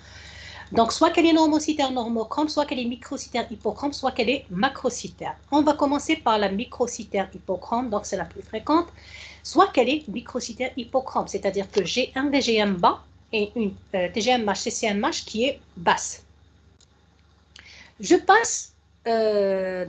Donc, soit qu'elle est normocytaire normochrome, soit qu'elle est microcytaire hypochrome, soit qu'elle est macrocytaire. On va commencer par la microcytaire hypochrome, donc c'est la plus fréquente. Soit qu'elle est microcytaire hypochrome, c'est-à-dire que j'ai un VGM bas et une TGMH, CCMH qui est basse. Je passe, je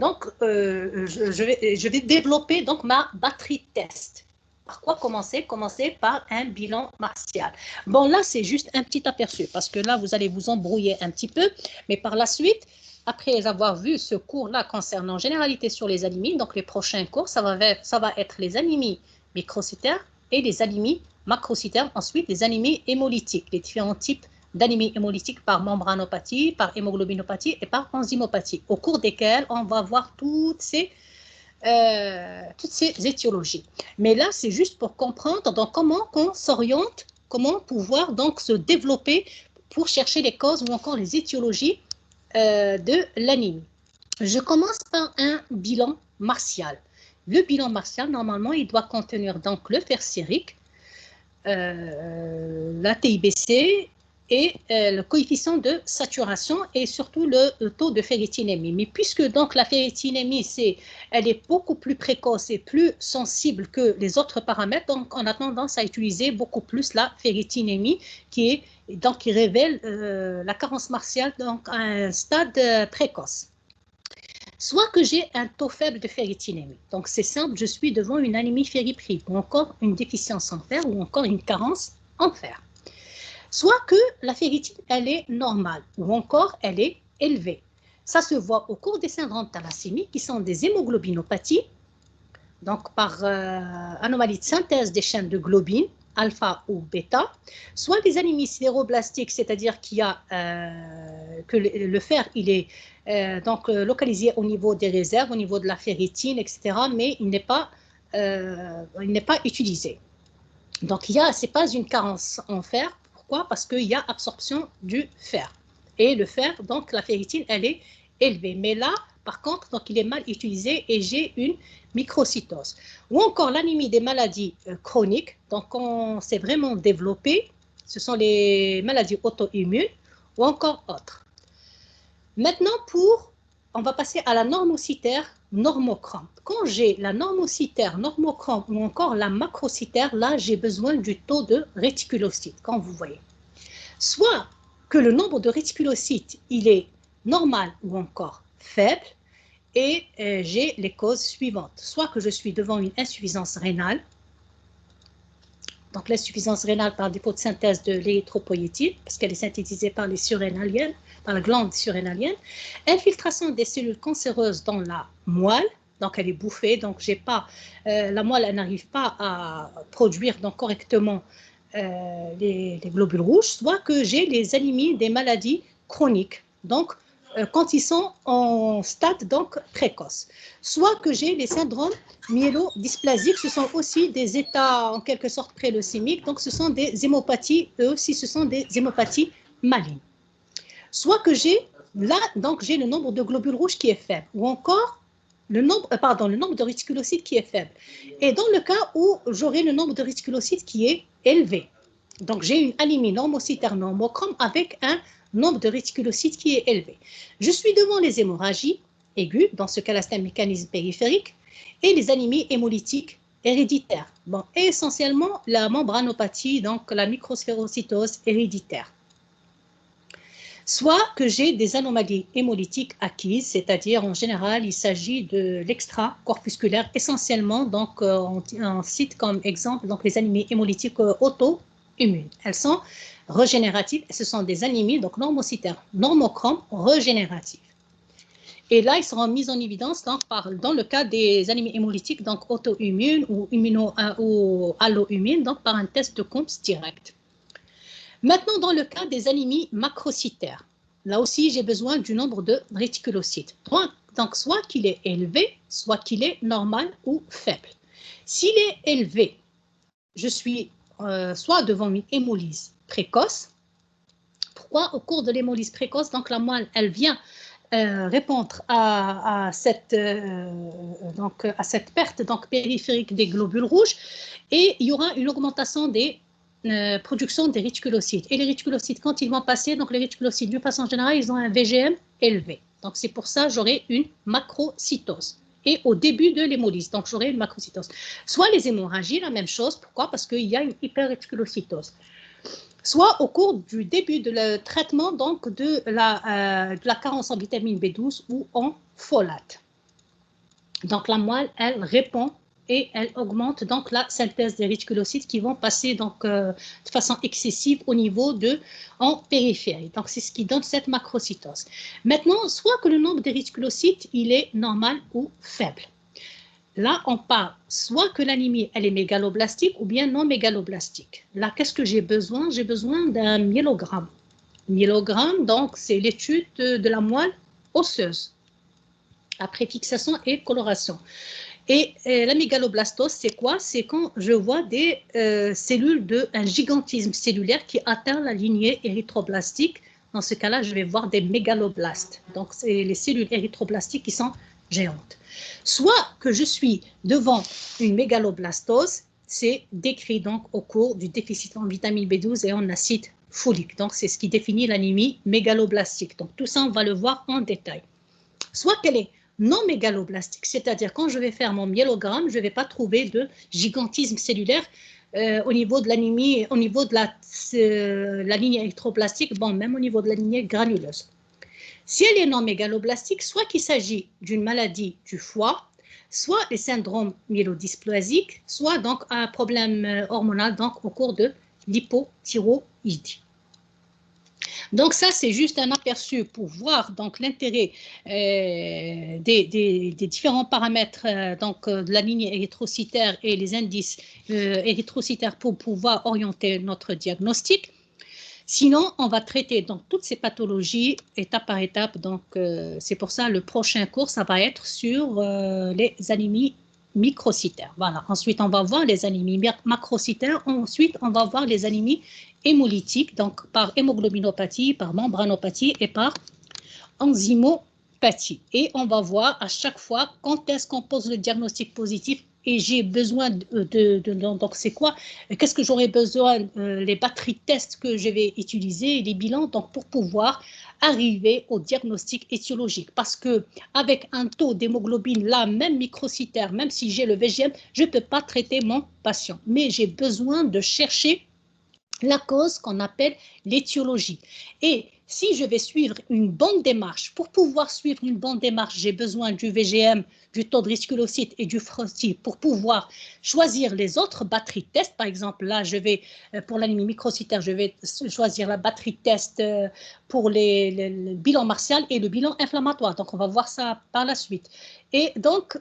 vais développer donc ma batterie de test. Par quoi commencer? Commencer par un bilan martial. Bon, là, c'est juste un petit aperçu parce que là, vous allez vous embrouiller un petit peu. Mais par la suite, après avoir vu ce cours-là concernant généralité sur les anémies, donc les prochains cours, ça va être les anémies microcytaires et les anémies macrocytaires. Ensuite, les anémies hémolytiques, les différents types d'anémie hémolytique par membranopathie, par hémoglobinopathie et par enzymopathie, au cours desquelles on va voir toutes ces étiologies. Mais là, c'est juste pour comprendre donc, comment on s'oriente, comment pouvoir donc se développer pour chercher les causes ou encore les étiologies de l'anémie. Je commence par un bilan martial. Le bilan martial, normalement, il doit contenir donc le fer sérique, la TIBC, et le coefficient de saturation et surtout le taux de ferritinémie. Mais puisque donc la ferritinémie, elle est beaucoup plus précoce et plus sensible que les autres paramètres, donc on a tendance à utiliser beaucoup plus la ferritinémie qui révèle la carence martiale donc, à un stade précoce. Soit que j'ai un taux faible de ferritinémie. Donc c'est simple, je suis devant une anémie ferriprive ou encore une déficience en fer ou encore une carence en fer. Soit que la ferritine, elle est normale ou encore elle est élevée. Ça se voit au cours des syndromes thalassémiques qui sont des hémoglobinopathies, donc par anomalie de synthèse des chaînes de globine, alpha ou bêta, soit des anémies sidéroblastiques, c'est-à-dire qu'il y a que le fer il est localisé au niveau des réserves, au niveau de la ferritine, etc., mais il n'est pas utilisé. Donc, ce n'est pas une carence en fer. Pourquoi? Parce qu'il y a absorption du fer. Et le fer, donc la ferritine, elle est élevée. Mais là, par contre, donc, il est mal utilisé et j'ai une microcytose. Ou encore l'anémie des maladies chroniques. Donc, on s'est vraiment développé. Ce sont les maladies auto-immunes ou encore autres. Maintenant, on va passer à la normocytaire normochrome. Quand j'ai la normocytaire normochrome ou encore la macrocytaire, là, j'ai besoin du taux de réticulocytes, comme vous voyez. Soit que le nombre de réticulocytes, il est normal ou encore faible, et j'ai les causes suivantes. Soit que je suis devant une insuffisance rénale, donc l'insuffisance rénale par défaut de synthèse de l'érythropoïétine, parce qu'elle est synthétisée par les surrénaliennes, par la glande surrénalienne, infiltration des cellules cancéreuses dans la moelle, donc elle est bouffée, donc la moelle n'arrive pas à produire donc correctement les globules rouges, soit que j'ai les anémies des maladies chroniques, donc quand ils sont en stade donc précoce, soit que j'ai les syndromes myélodysplasiques, ce sont aussi des états en quelque sorte préleucémiques, donc ce sont des hémopathies, eux aussi ce sont des hémopathies malignes. Soit que j'ai le nombre de globules rouges qui est faible, ou encore le nombre de réticulocytes qui est faible. Et dans le cas où j'aurai le nombre de réticulocytes qui est élevé, donc j'ai une anémie normocytaire normochrome avec un nombre de réticulocytes qui est élevé. Je suis devant les hémorragies aiguës, dans ce cas-là c'est un mécanisme périphérique, et les anémies hémolytiques héréditaires. Bon, et essentiellement la membranopathie, donc la microsphérocytose héréditaire. Soit que j'ai des anomalies hémolytiques acquises, c'est-à-dire en général il s'agit de l'extra-corpusculaire essentiellement, donc on cite comme exemple donc les anémies hémolytiques auto-immunes. Elles sont régénératives, ce sont des anémies donc normocytaires, normochromes régénératives. Et là, ils seront mis en évidence dans le cas des anémies hémolytiques donc auto-immunes ou allo-immunes, donc par un test de Coombs direct. Maintenant, dans le cas des anémies macrocytaires, là aussi, j'ai besoin du nombre de réticulocytes. Donc, soit qu'il est élevé, soit qu'il est normal ou faible. S'il est élevé, je suis soit devant une hémolyse précoce. Pourquoi? Au cours de l'hémolyse précoce, donc la moelle, elle vient répondre à cette perte donc, périphérique des globules rouges et il y aura une augmentation des production des réticulocytes. Et les réticulocytes, quand ils vont passer, donc les réticulocytes du patient général, ils ont un VGM élevé. Donc c'est pour ça que j'aurai une macrocytose. Et au début de l'hémolyse, donc j'aurai une macrocytose. Soit les hémorragies, la même chose. Pourquoi? Parce qu'il y a une hyperréticulocytose. Soit au cours du début de le traitement donc de la carence en vitamine B12 ou en folate. Donc la moelle, elle répond et elle augmente donc la synthèse des réticulocytes qui vont passer donc de façon excessive au niveau en périphérie. Donc c'est ce qui donne cette macrocytose. Maintenant, soit que le nombre de réticulocytes il est normal ou faible. Là, on parle soit que l'anémie elle est mégaloblastique ou bien non mégaloblastique. Là, qu'est-ce que j'ai besoin? J'ai besoin d'un myélogramme. Myélogramme, donc c'est l'étude de la moelle osseuse après fixation et coloration. Et la mégaloblastose, c'est quoi? C'est quand je vois des cellules un gigantisme cellulaire qui atteint la lignée érythroblastique. Dans ce cas-là, je vais voir des mégaloblastes. Donc, c'est les cellules érythroblastiques qui sont géantes. Soit que je suis devant une mégaloblastose, c'est décrit donc au cours du déficit en vitamine B12 et en acide folique. Donc, c'est ce qui définit l'anémie mégaloblastique. Donc, tout ça, on va le voir en détail. Soit qu'elle est non mégaloblastique, c'est-à-dire quand je vais faire mon myélogramme, je ne vais pas trouver de gigantisme cellulaire au niveau de l'anémie, au niveau de la lignée érythroblastique, bon, même au niveau de la lignée granuleuse. Si elle est non mégaloblastique, soit qu'il s'agit d'une maladie du foie, soit les syndromes myélodysplasiques, soit donc un problème hormonal donc, au cours de l'hypothyroïdie. Donc ça, c'est juste un aperçu pour voir donc l'intérêt des différents paramètres de la lignée érythrocytaire et les indices érythrocytaires pour pouvoir orienter notre diagnostic. Sinon, on va traiter donc toutes ces pathologies étape par étape. Donc, c'est pour ça le prochain cours, ça va être sur les anémies microcytaires. Voilà. Ensuite, on va voir les anémies macrocytaires. Ensuite, on va voir les anémies hémolytiques, donc par hémoglobinopathie, par membranopathie et par enzymopathie. Et on va voir à chaque fois quand est-ce qu'on pose le diagnostic positif et j'ai besoin donc c'est quoi, qu'est-ce que j'aurais besoin, les batteries tests que je vais utiliser, les bilans, donc pour pouvoir arriver au diagnostic étiologique. Parce que avec un taux d'hémoglobine là, même microcytaire, même si j'ai le VGM, je ne peux pas traiter mon patient. Mais j'ai besoin de chercher la cause qu'on appelle l'étiologie. Et si je vais suivre une bonne démarche, pour pouvoir suivre une bonne démarche, j'ai besoin du VGM, du taux de risculocyte et du FROSTI pour pouvoir choisir les autres batteries tests. Par exemple, là, je vais, pour l'anémie microcytaire, je vais choisir la batterie test pour le bilan martial et le bilan inflammatoire. Donc, on va voir ça par la suite. Et donc,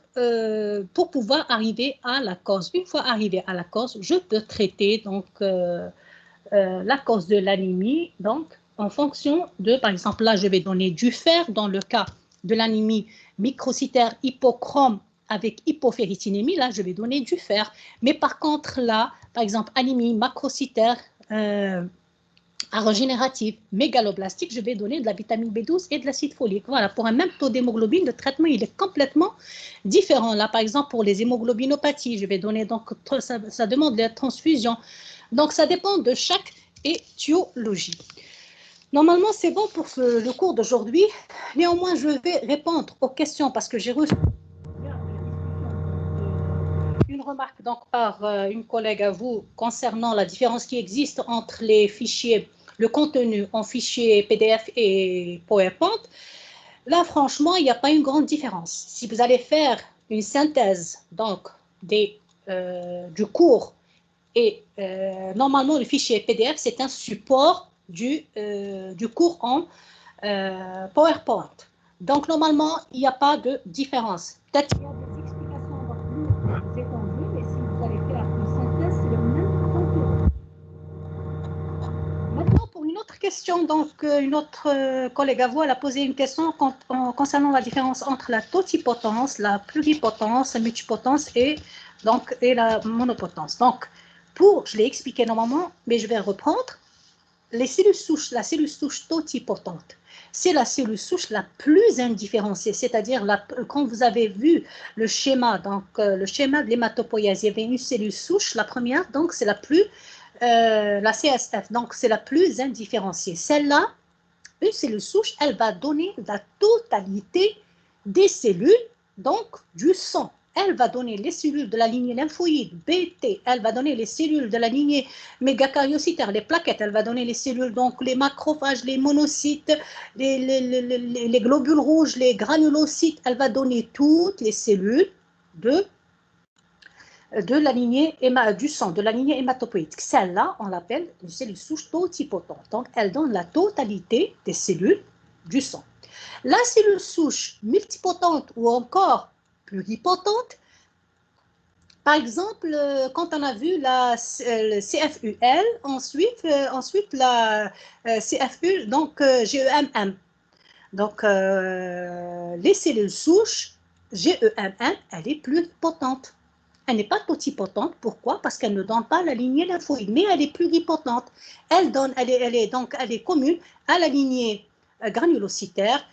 pour pouvoir arriver à la cause, une fois arrivé à la cause, je peux traiter donc la cause de l'anémie, donc en fonction de, par exemple, là, je vais donner du fer dans le cas de l'anémie microcytaire hypochrome avec hypoféritinémie, là, je vais donner du fer. Mais par contre, là, par exemple, anémie macrocytaire régénérative, mégaloblastique, je vais donner de la vitamine B12 et de l'acide folique. Voilà, pour un même taux d'hémoglobine, le traitement, il est complètement différent. Là, par exemple, pour les hémoglobinopathies, je vais donner, donc, ça demande la transfusion. Donc, ça dépend de chaque étiologie. Normalement, c'est bon pour le cours d'aujourd'hui. Néanmoins, je vais répondre aux questions parce que j'ai reçu une remarque donc, par une collègue à vous concernant la différence qui existe entre les fichiers, le contenu en fichier PDF et PowerPoint. Là, franchement, il n'y a pas une grande différence. Si vous allez faire une synthèse donc, du cours, et normalement, le fichier PDF, c'est un support du cours en PowerPoint. Donc, normalement, il n'y a pas de différence. Peut-être qu'il y a des explications plus étendues, mais si vous allez faire une synthèse, c'est le même contenu. Maintenant, pour une autre question, donc, une autre collègue à vous, elle a posé une question concernant la différence entre la totipotence, la pluripotence, la multipotence et la monopotence. Donc, je l'ai expliqué normalement, mais je vais reprendre. Les cellules souches, la cellule souche totipotente, c'est la cellule souche la plus indifférenciée, c'est-à-dire quand vous avez vu le schéma, donc le schéma de l'hématopoïèse, il y avait une cellule souche, la première, donc c'est la plus, la CSF, donc c'est la plus indifférenciée. Celle-là, une cellule souche, elle va donner la totalité des cellules, donc du sang. Elle va donner les cellules de la lignée lymphoïde, BT, elle va donner les cellules de la lignée mégacaryocytaire, les plaquettes, elle va donner les cellules, donc les macrophages, les monocytes, les globules rouges, les granulocytes, elle va donner toutes les cellules de la lignée du sang, de la lignée hématopoïétique. Celle-là, on l'appelle une cellule souche totipotente. Donc, elle donne la totalité des cellules du sang. La cellule souche multipotente ou encore pluripotente, par exemple, quand on a vu la CFUL, ensuite la CFU, donc GEMM. Donc, les cellules souches, GEMM, elle est pluripotente. Elle n'est pas totipotente. Pourquoi? Parce qu'elle ne donne pas la lignée lymphoïde, mais elle est pluripotente. Elle est commune à la lignée granulocytaire,